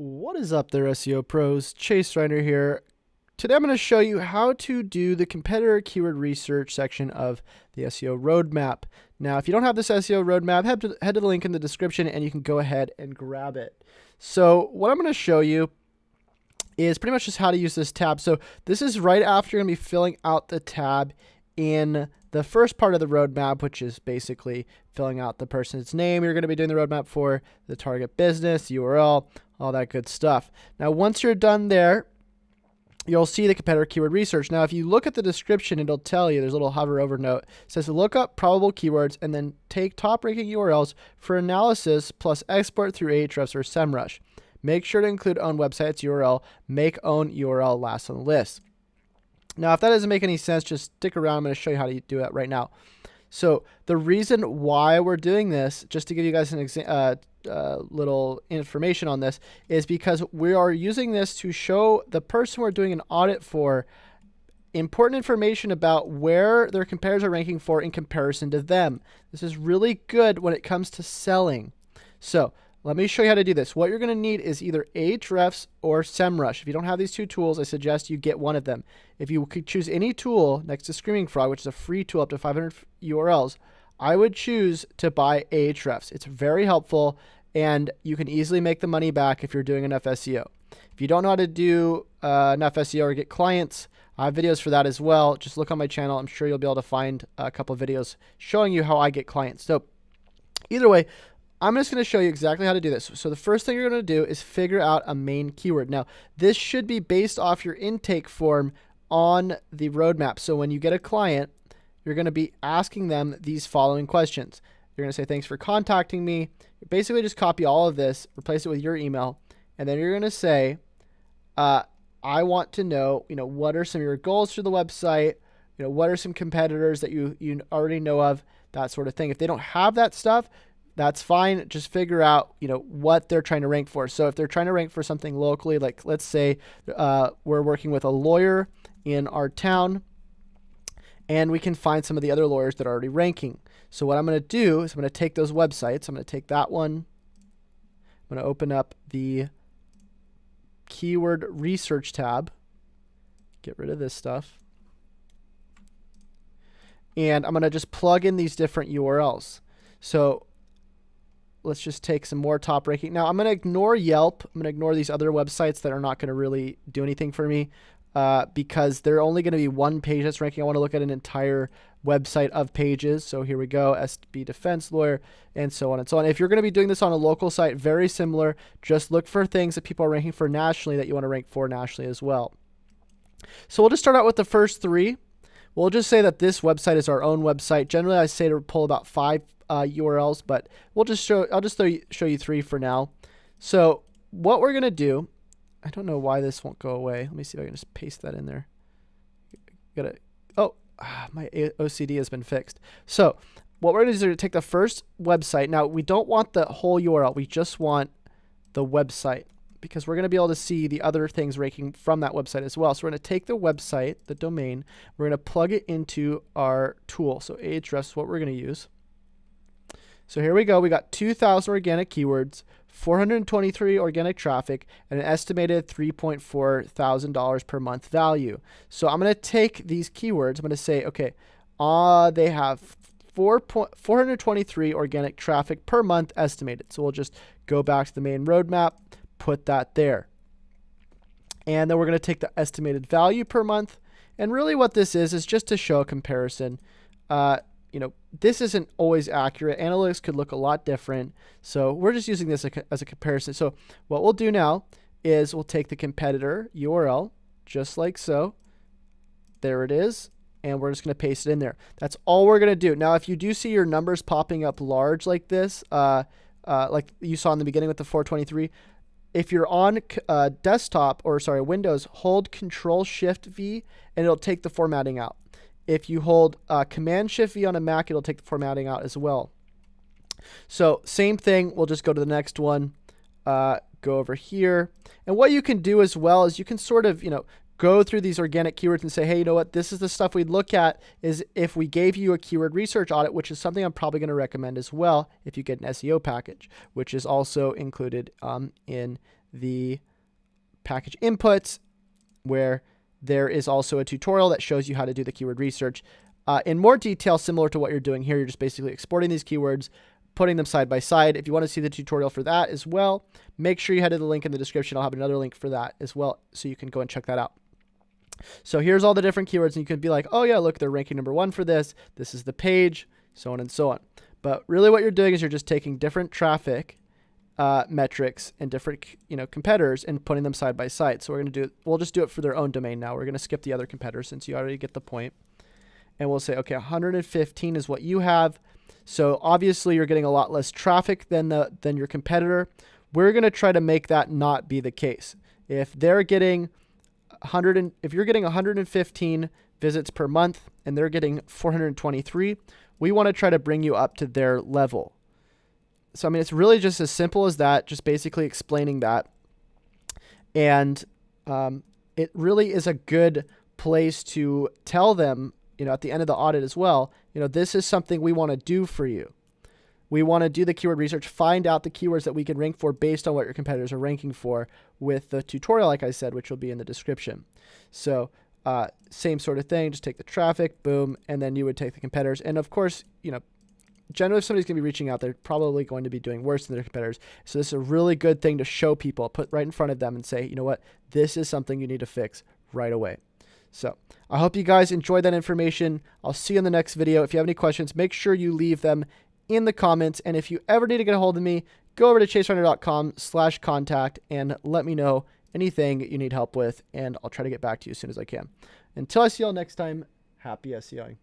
What is up there, SEO pros? Chase Reiner here. Today I'm going to show you how to do the competitor keyword research section of the SEO roadmap. Now, if you don't have this SEO roadmap, head to the link in the description and you can go ahead and grab it. So what I'm going to show you is pretty much just how to use this tab. So this is right after you're going to be filling out the tab in the first part of the roadmap, which is basically filling out the person's name you're going to be doing the roadmap for, the target business, URL, all that good stuff. Now, once you're done there, you'll see the competitor keyword research. Now, if you look at the description, it'll tell you, there's a little hover over note. It says to look up probable keywords and then take top ranking URLs for analysis plus export through Ahrefs or SEMrush. Make sure to include own website's URL. Make own URL last on the list. Now, if that doesn't make any sense, just stick around. I'm going to show you how to do it right now. So the reason why we're doing this, just to give you guys an little information on this, is because we are using this to show the person we're doing an audit for important information about where their competitors are ranking for in comparison to them. This is really good when it comes to selling. So let me show you how to do this. What you're going to need is either Ahrefs or SEMrush. If you don't have these two tools, I suggest you get one of them. If you could choose any tool next to Screaming Frog, which is a free tool up to 500 URLs, I would choose to buy Ahrefs. It's very helpful, and you can easily make the money back if you're doing enough SEO. If you don't know how to do enough SEO or get clients, I have videos for that as well. Just look on my channel. I'm sure you'll be able to find a couple of videos showing you how I get clients. So either way, I'm just going to show you exactly how to do this. So the first thing you're going to do is figure out a main keyword. Now, this should be based off your intake form on the roadmap. So when you get a client, you're going to be asking them these following questions. You're going to say, thanks for contacting me. You basically just copy all of this, replace it with your email, and then you're going to say, I want to know, what are some of your goals for the website? What are some competitors that you already know of? That sort of thing. If they don't have that stuff, that's fine. Just figure out, what they're trying to rank for. So if they're trying to rank for something locally, like let's say we're working with a lawyer in our town, and we can find some of the other lawyers that are already ranking. So what I'm going to do is I'm going to take those websites. I'm going to take that one. I'm going to open up the keyword research tab. Get rid of this stuff. And I'm going to just plug in these different URLs. So let's just take some more top ranking. Now I'm going to ignore Yelp. I'm going to ignore these other websites that are not going to really do anything for me because they're only going to be one page that's ranking. I want to look at an entire website of pages. So here we go, SB Defense Lawyer, and so on and so on. If you're going to be doing this on a local site, very similar. Just look for things that people are ranking for nationally that you want to rank for nationally as well. So we'll just start out with the first three. We'll just say that this website is our own website. Generally, I say to pull about 5 URLs, but I'll just show you 3 for now. So what we're going to do, I don't know why this won't go away. Let me see if I can just paste that in there. My OCD has been fixed. So what we're going to do is take the first website. Now, we don't want the whole URL. We just want the website because we're going to be able to see the other things ranking from that website as well. So we're going to take the website, the domain, we're going to plug it into our tool. So Ahrefs is what we're going to use. So here we go. We got 2,000 organic keywords, 423 organic traffic, and an estimated $3.4 thousand per month value. So I'm going to take these keywords. I'm going to say, okay, they have 423 organic traffic per month estimated. So we'll just go back to the main roadmap, put that there. And then we're going to take the estimated value per month. And really what this is just to show a comparison. This isn't always accurate. Analytics could look a lot different. So we're just using this as a comparison. So what we'll do now is we'll take the competitor URL, just like so. There it is. And we're just going to paste it in there. That's all we're going to do. Now, if you do see your numbers popping up large like this, like you saw in the beginning with the 423, if you're on desktop, or sorry, Windows, hold Control-Shift-V, and it'll take the formatting out. If you hold Command-Shift-V on a Mac, it'll take the formatting out as well. So same thing. We'll just go to the next one, go over here. And what you can do as well is you can sort of, go through these organic keywords and say, hey, you know what, this is the stuff we'd look at is if we gave you a keyword research audit, which is something I'm probably going to recommend as well if you get an SEO package, which is also included in the package inputs, where there is also a tutorial that shows you how to do the keyword research in more detail, similar to what you're doing here. You're just basically exporting these keywords, putting them side by side. If you want to see the tutorial for that as well, make sure you head to the link in the description. I'll have another link for that as well, so you can go and check that out. So here's all the different keywords, and you can be like, oh yeah, look, they're ranking #1 for this. This is the page, so on and so on. But really what you're doing is you're just taking different traffic metrics and different competitors and putting them side by side. So we'll just do it for their own domain now. We're going to skip the other competitors since you already get the point. And we'll say, okay, 115 is what you have. So obviously you're getting a lot less traffic than your competitor. We're going to try to make that not be the case. If they're getting if you're getting 115 visits per month and they're getting 423, we want to try to bring you up to their level. So, I mean, it's really just as simple as that, just basically explaining that. And it really is a good place to tell them, at the end of the audit as well, this is something we want to do for you. We want to do the keyword research, find out the keywords that we can rank for based on what your competitors are ranking for with the tutorial, like I said, which will be in the description. So same sort of thing, just take the traffic, boom, and then you would take the competitors. And of course, generally if somebody's going to be reaching out, they're probably going to be doing worse than their competitors. So this is a really good thing to show people, put right in front of them and say, you know what, this is something you need to fix right away. So I hope you guys enjoyed that information. I'll see you in the next video. If you have any questions, make sure you leave them in the comments. And if you ever need to get a hold of me, go over to chasereiner.com/contact and let me know anything you need help with, and I'll try to get back to you as soon as I can. Until I see y'all next time, happy SEOing.